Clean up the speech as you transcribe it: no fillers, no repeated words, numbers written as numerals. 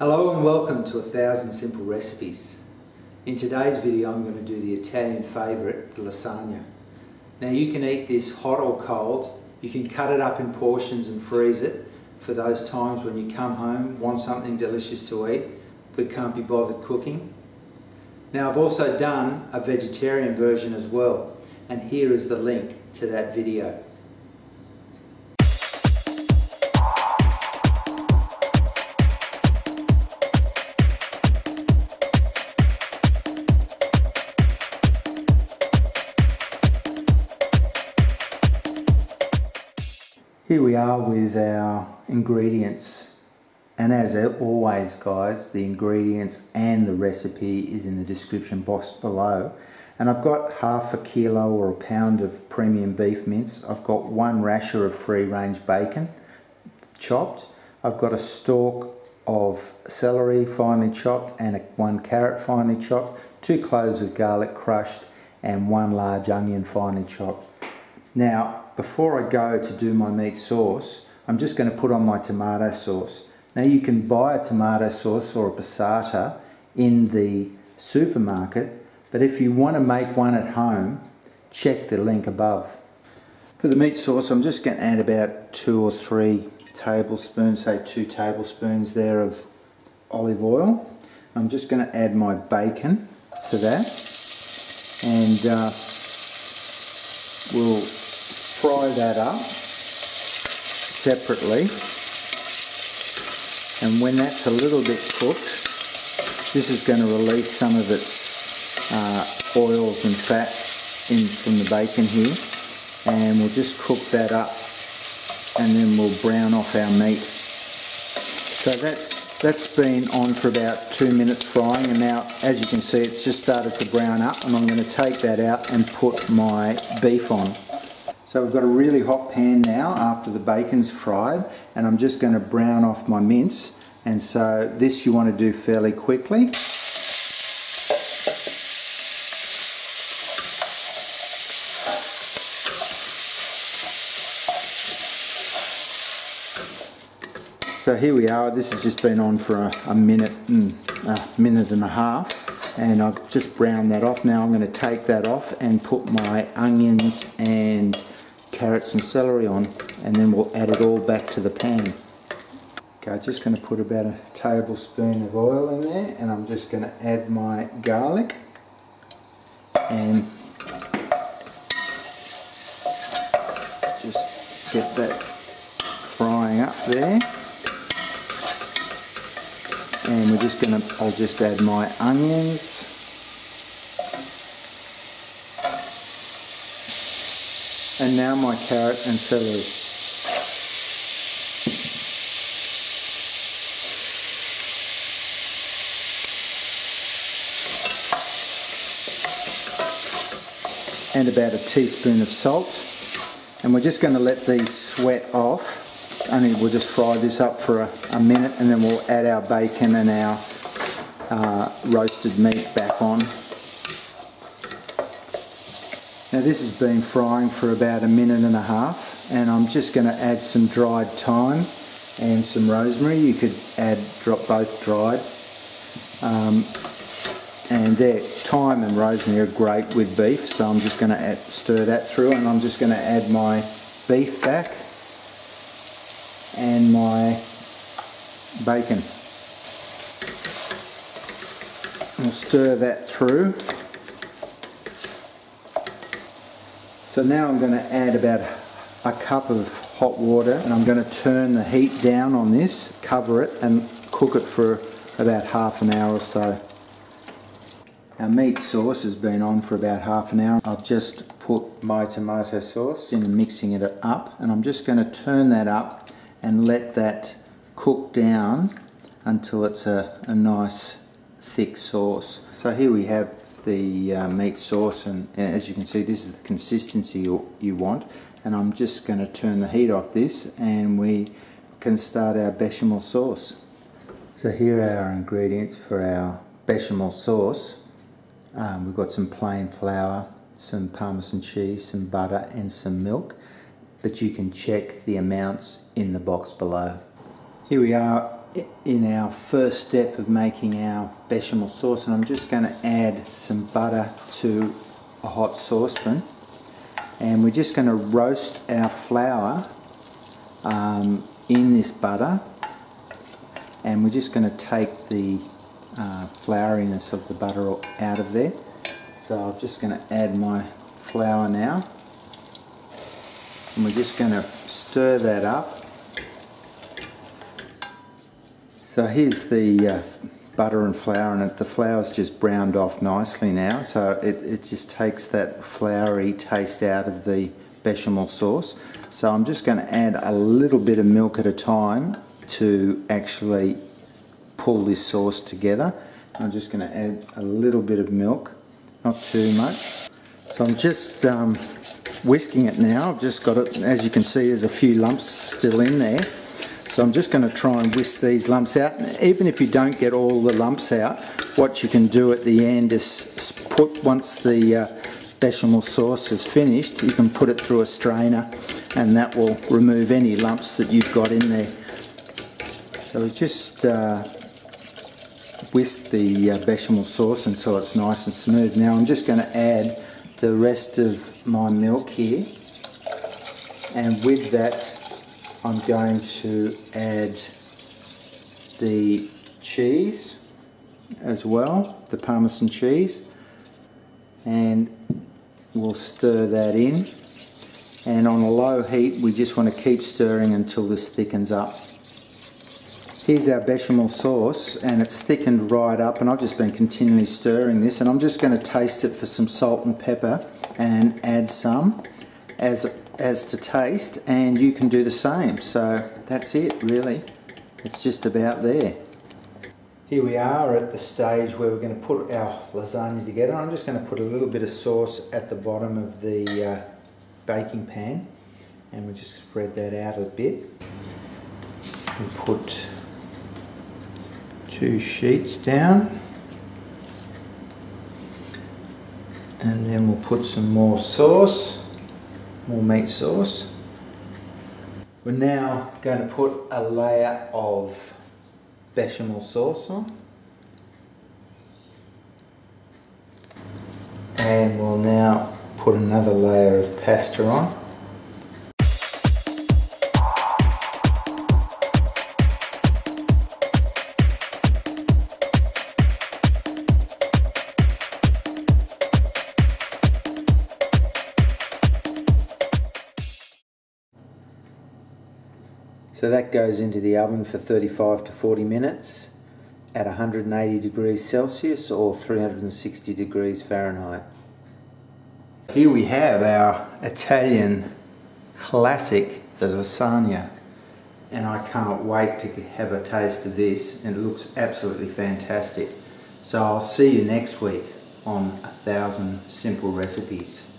Hello and welcome to 1000 Simple Recipes. In today's video I'm going to do the Italian favourite, the lasagna. Now you can eat this hot or cold. You can cut it up in portions and freeze it for those times when you come home, want something delicious to eat but can't be bothered cooking. Now I've also done a vegetarian version as well, and here is the link to that video. Here we are with our ingredients, and as always guys, the ingredients and the recipe is in the description box below. And I've got half a kilo or a pound of premium beef mince. I've got one rasher of free range bacon chopped. I've got a stalk of celery finely chopped and one carrot finely chopped, 2 cloves of garlic crushed and 1 large onion finely chopped. Now before I go to do my meat sauce, I'm just going to put on my tomato sauce. Now you can buy a tomato sauce or a passata in the supermarket, but if you want to make one at home, check the link above. For the meat sauce, I'm just going to add about 2 or 3 tablespoons, say 2 tablespoons there of olive oil. I'm just going to add my bacon to that, and we'll fry that up separately, and when that's a little bit cooked, this is going to release some of its oils and fat from the bacon here, and we'll just cook that up and then we'll brown off our meat. So that's been on for about 2 minutes frying, and now as you can see it's just started to brown up, and I'm going to take that out and put my beef on. So we've got a really hot pan now after the bacon's fried, and I'm just going to brown off my mince, and so this you want to do fairly quickly. So here we are, this has just been on for a minute and a half. And I've just browned that off. Now I'm going to take that off and put my onions and carrots and celery on, and then we'll add it all back to the pan. Okay, I'm just going to put about a tablespoon of oil in there, and I'm just going to add my garlic and just get that frying up there. And we're just going to, I'll just add my onions. And now my carrot and celery. And about a teaspoon of salt. And we're just going to let these sweat off. Only we'll just fry this up for a minute, and then we'll add our bacon and our roasted meat back on. Now this has been frying for about a minute and a half, and I'm just going to add some dried thyme and some rosemary. You could drop both dried. And there, thyme and rosemary are great with beef, so I'm just going to stir that through, and I'm just going to add my beef back and my bacon. I'll stir that through. So now I'm going to add about a cup of hot water, and I'm going to turn the heat down on this, cover it and cook it for about half an hour or so. Our meat sauce has been on for about half an hour. I've just put my tomato sauce in and mixing it up, and I'm just going to turn that up and let that cook down until it's a nice thick sauce. So here we have the meat sauce, and as you can see this is the consistency you want, and I'm just going to turn the heat off this and we can start our bechamel sauce. So here are our ingredients for our bechamel sauce. We've got some plain flour, some parmesan cheese, some butter and some milk, but you can check the amounts in the box below. Here we are in our first step of making our bechamel sauce, and I'm just going to add some butter to a hot saucepan, and we're just going to roast our flour in this butter, and we're just going to take the flouriness of the butter out of there. So I'm just going to add my flour now, and we're just going to stir that up. So here's the butter and flour, and the flour's just browned off nicely now, so it just takes that floury taste out of the bechamel sauce. So I'm just going to add a little bit of milk at a time to actually pull this sauce together. I'm just going to add a little bit of milk, not too much. So I'm just whisking it now. I've just got it, as you can see, there's a few lumps still in there. So I'm just going to try and whisk these lumps out. Even if you don't get all the lumps out, what you can do at the end is once the bechamel sauce is finished, you can put it through a strainer, and that will remove any lumps that you've got in there. So we just whisk the bechamel sauce until it's nice and smooth. Now I'm just going to add the rest of my milk here, and with that I'm going to add the cheese as well, the parmesan cheese, and we'll stir that in, and on a low heat we just want to keep stirring until this thickens up. Here's our bechamel sauce, and it's thickened right up, and I've just been continually stirring this, and I'm just going to taste it for some salt and pepper and add some as to taste, and you can do the same. So that's it really, it's just about there. Here we are at the stage where we're going to put our lasagna together. I'm just going to put a little bit of sauce at the bottom of the baking pan, and we'll just spread that out a bit. We put 2 sheets down, and then we'll put some more sauce, more meat sauce. We're now going to put a layer of bechamel sauce on, and we'll now put another layer of pasta on. So that goes into the oven for 35 to 40 minutes at 180 degrees Celsius or 360 degrees Fahrenheit. Here we have our Italian classic, the lasagna, and I can't wait to have a taste of this, and it looks absolutely fantastic. So I'll see you next week on 1000 Simple Recipes.